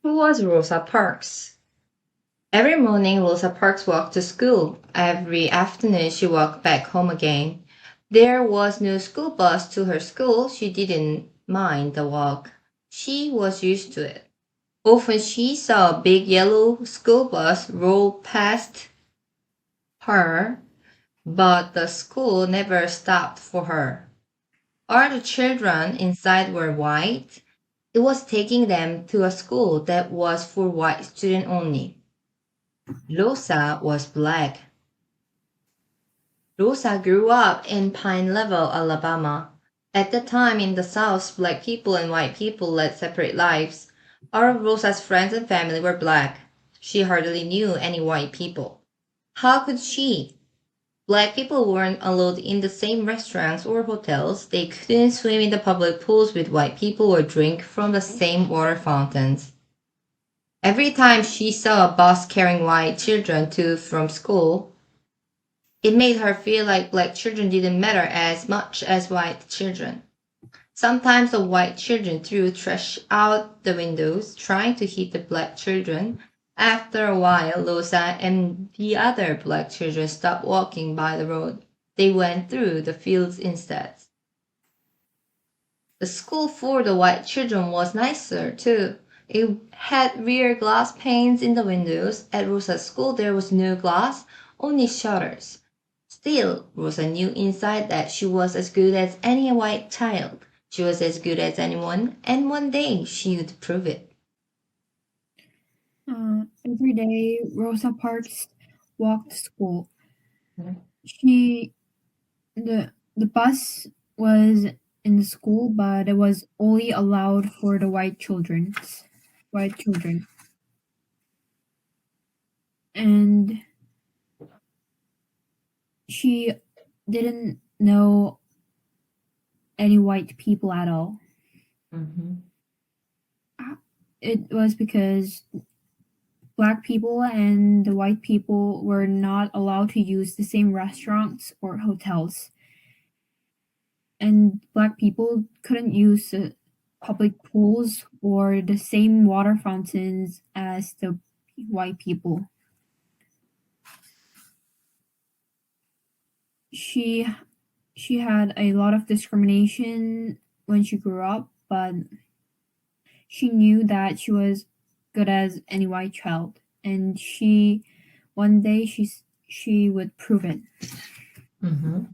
Who was Rosa Parks? Every morning, Rosa Parks walked to school. Every afternoon, she walked back home again. There was no school bus to her school. She didn't mind the walk. She was used to it. Often she saw a big yellow school bus roll past her, but the school never stopped for her. All the children inside were white. It was taking them to a school that was for white students only. Rosa was black. Rosa grew up in Pine Level, Alabama. At the time in the South, black people and white people led separate lives. All of Rosa's friends and family were black. She hardly knew any white people. How could she? Black people weren't allowed in the same restaurants or hotels. They couldn't swim in the public pools with white people or drink from the same water fountains. Every time she saw a bus carrying white children to from school, it made her feel like black children didn't matter as much as white children. Sometimes the white children threw trash out the windows, trying to hit the black children. After a while, Rosa and the other black children stopped walking by the road. They went through the fields instead. The school for the white children was nicer, too. It had rear glass panes in the windows. At Rosa's school, there was no glass, only shutters. Still, Rosa knew inside that she was as good as any white child. She was as good as anyone, and one day she would prove it. Every day, Rosa Parks walked to school. Mhm. The bus was in the school, but it was only allowed for the white children. And she didn't know any white people at all. Mhm. It was because black people and the white people were not allowed to use the same restaurants or hotels. And black people couldn't use public pools or the same water fountains as the white people. She she had a lot of discrimination when she grew up, but she knew that she was good as any white child, and she one day she would prove it. Mhm.